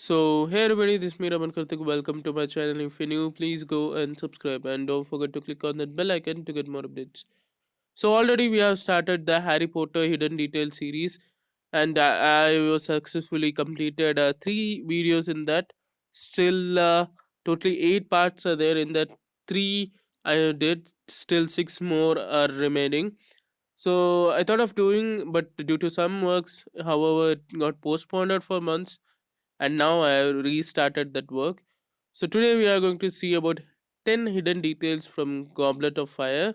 So, hey everybody, this is me Raman Karthik. Welcome to my channel. If you're new, please go and subscribe and don't forget to click on that bell icon to get more updates. So, already we have started the Harry Potter Hidden Details series, and I was successfully completed three videos in that. Still, totally eight parts are there in that. Three I did, still six more are remaining. So, I thought of doing, but due to some works, however, it got postponed for months and now I have restarted that work. So today we are going to see about 10 hidden details from Goblet of Fire.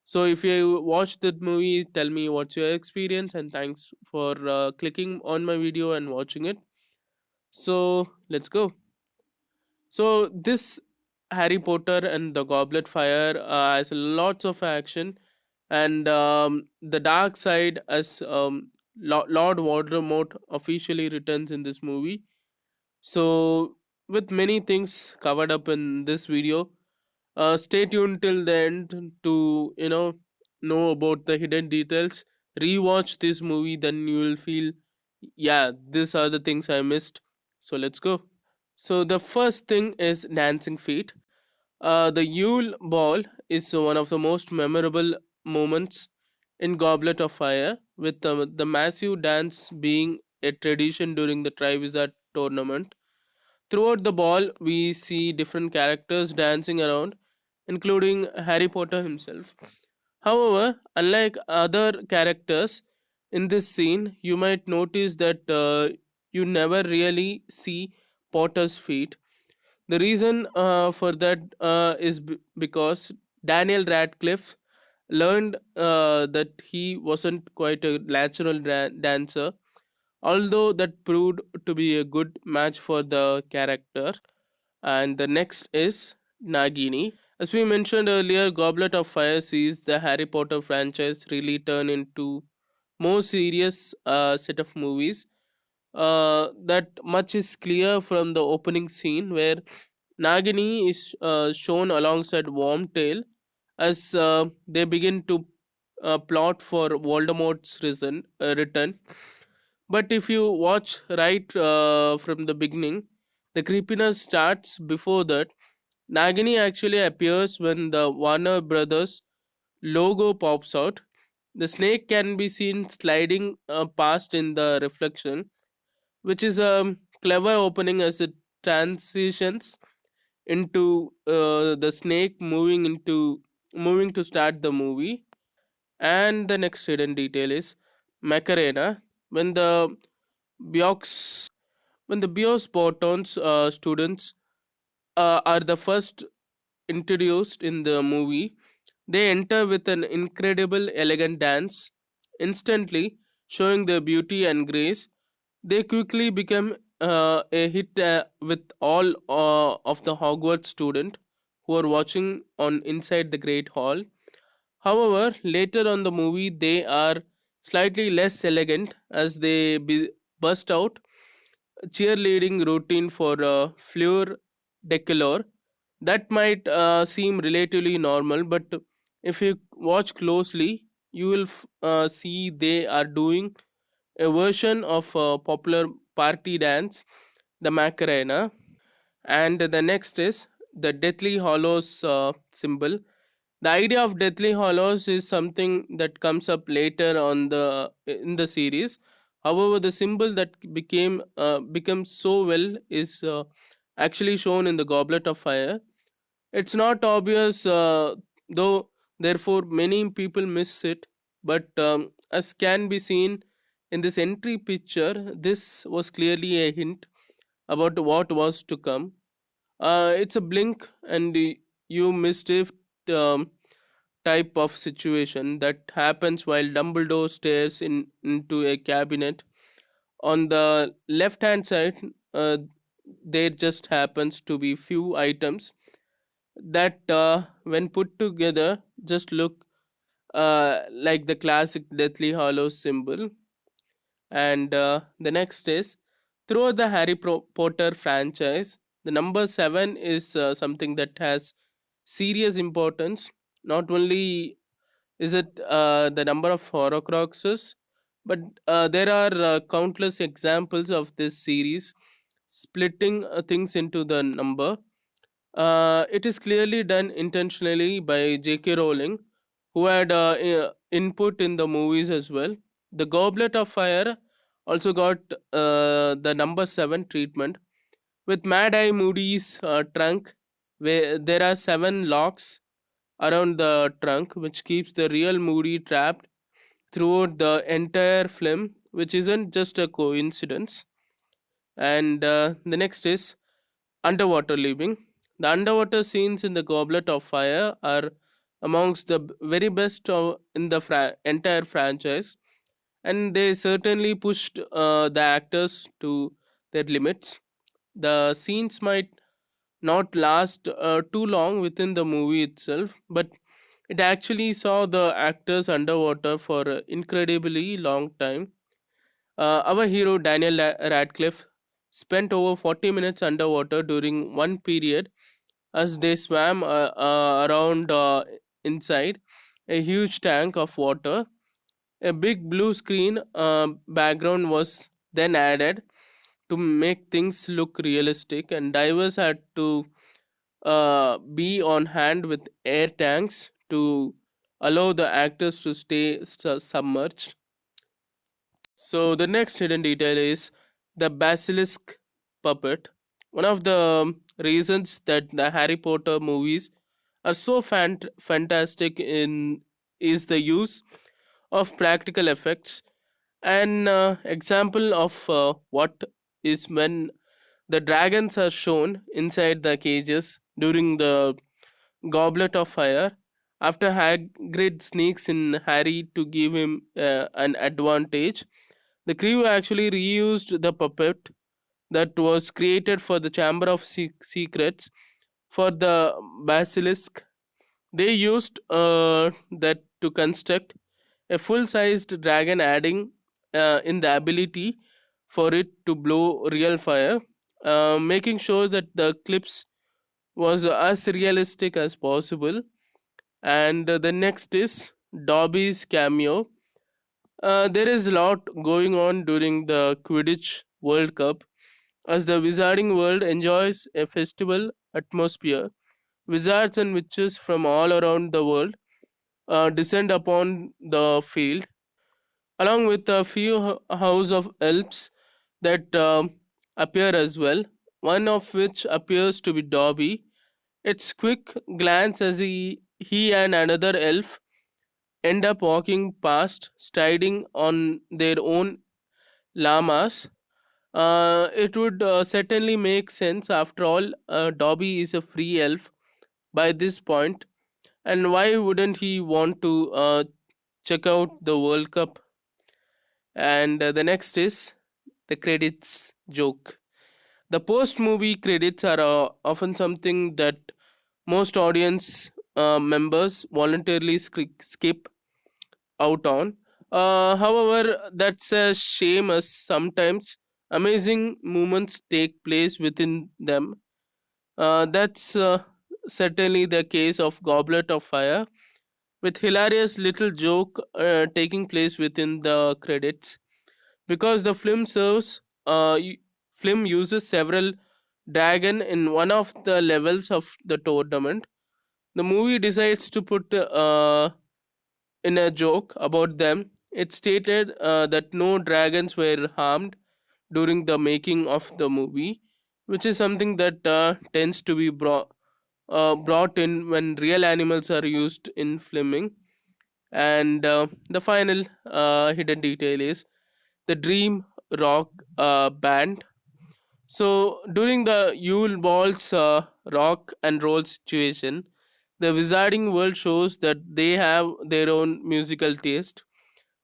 So if you watched that movie, tell me what's your experience and thanks for clicking on my video and watching it. So let's go. So this Harry Potter and the Goblet Fire has lots of action, and the dark side as Lord Voldemort officially returns in this movie. So, with many things covered up in this video, stay tuned till the end to know about the hidden details. Rewatch this movie, then you will feel, yeah, these are the things I missed. So let's go. So the first thing is dancing feet. The Yule Ball is one of the most memorable moments in Goblet of Fire, with the massive dance being a tradition during the Triwizard tournament. Throughout the ball, we see different characters dancing around, including Harry Potter himself. However, unlike other characters in this scene, you might notice that you never really see Potter's feet. The reason for that is because Daniel Radcliffe learned that he wasn't quite a natural dancer, although that proved to be a good match for the character. And the next is Nagini. As we mentioned earlier, Goblet of Fire sees the Harry Potter franchise really turn into more serious set of movies. That much is clear from the opening scene where Nagini is shown alongside Wormtail as they begin to plot for Voldemort's return. But if you watch right from the beginning, the creepiness starts before that. Nagini actually appears when the Warner Brothers logo pops out. The snake can be seen sliding past in the reflection, which is a clever opening as it transitions into the snake moving to start the movie. And the next hidden detail is Macarena. When the Biox when the Bios Botons students are the first introduced in the movie, they enter with an incredible elegant dance, instantly showing their beauty and grace. They quickly become a hit with all of the Hogwarts student who are watching on inside the Great Hall. However, later on the movie, they are slightly less elegant as they burst out cheerleading routine for Fleur Decolor. That might seem relatively normal, but if you watch closely, you will see they are doing a version of a popular party dance, the Macarena. And the next is the Deathly Hollows symbol. The idea of Deathly Hollows is something that comes up later on the in the series. However, the symbol that becomes so well is actually shown in the Goblet of Fire. It's not obvious, though. Therefore, many people miss it. But as can be seen in this entry picture, this was clearly a hint about what was to come. It's a blink and you missed it type of situation that happens while Dumbledore stares into a cabinet. On the left hand side, there just happens to be few items that, when put together, just look like the classic Deathly Hollows symbol. And the next is throughout the Potter franchise, the number 7 is something that has serious importance. Not only is it the number of Horcruxes, but there are countless examples of this series, splitting things into the number. It is clearly done intentionally by J.K. Rowling, who had input in the movies as well. The Goblet of Fire also got the number 7 treatment. With Mad Eye Moody's trunk, where there are 7 locks around the trunk, which keeps the real Moody trapped throughout the entire film, which isn't just a coincidence. And the next is underwater living. The underwater scenes in the Goblet of Fire are amongst the very best in the entire franchise, and they certainly pushed the actors to their limits. The scenes might not last too long within the movie itself, but it actually saw the actors underwater for an incredibly long time. Our hero Daniel Radcliffe spent over 40 minutes underwater during one period as they swam around inside a huge tank of water. A big blue screen background was then added to make things look realistic, and divers had to be on hand with air tanks to allow the actors to stay submerged. So the next hidden detail is the basilisk puppet. One of the reasons that the Harry Potter movies are so fantastic in is the use of practical effects. An example of what is when the dragons are shown inside the cages during the Goblet of Fire. After Hagrid sneaks in Harry to give him an advantage, the crew actually reused the puppet that was created for the Chamber of Secrets for the basilisk. They used that to construct a full sized dragon, adding in the ability for it to blow real fire, making sure that the clips was as realistic as possible. And the next is Dobby's cameo. There is a lot going on during the Quidditch World Cup as the Wizarding World enjoys a festival atmosphere. Wizards and witches from all around the world descend upon the field, along with a few house of elves that appear as well. One of which appears to be Dobby. Its quick glance as he and another elf end up walking past, striding on their own llamas. It would certainly make sense. After all, Dobby is a free elf by this point, and why wouldn't he want to check out the World Cup? And the next is the credits joke. The post movie credits are often something that most audience members voluntarily skip out on. However, that's a shame as sometimes amazing moments take place within them. That's certainly the case of Goblet of Fire, with hilarious little joke taking place within the credits. Because the film uses several dragon in one of the levels of the tournament. The movie decides to put in a joke about them. It stated that no dragons were harmed during the making of the movie, which is something that tends to be brought in when real animals are used in filming. And the final hidden detail is the Dream Rock band. So during the Yule Ball's rock and roll situation, the Wizarding World shows that they have their own musical taste.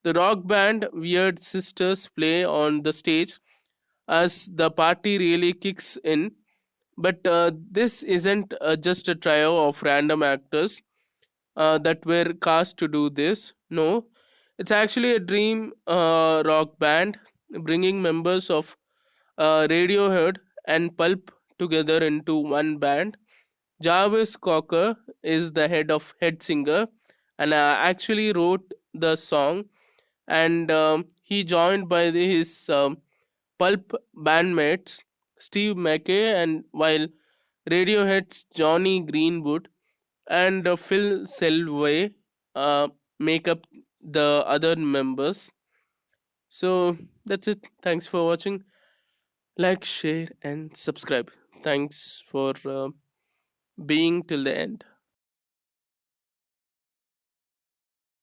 The rock band Weird Sisters play on the stage as the party really kicks in. But this isn't just a trio of random actors that were cast to do this. No, it's actually a dream rock band bringing members of Radiohead and Pulp together into one band. Jarvis Cocker is the head singer, and actually wrote the song, and he joined by his Pulp bandmates Steve Mackey, and while Radiohead's Johnny Greenwood and Phil Selway uh, make up the other members. So that's it. Thanks for watching. Like, share, and subscribe. Thanks for being till the end.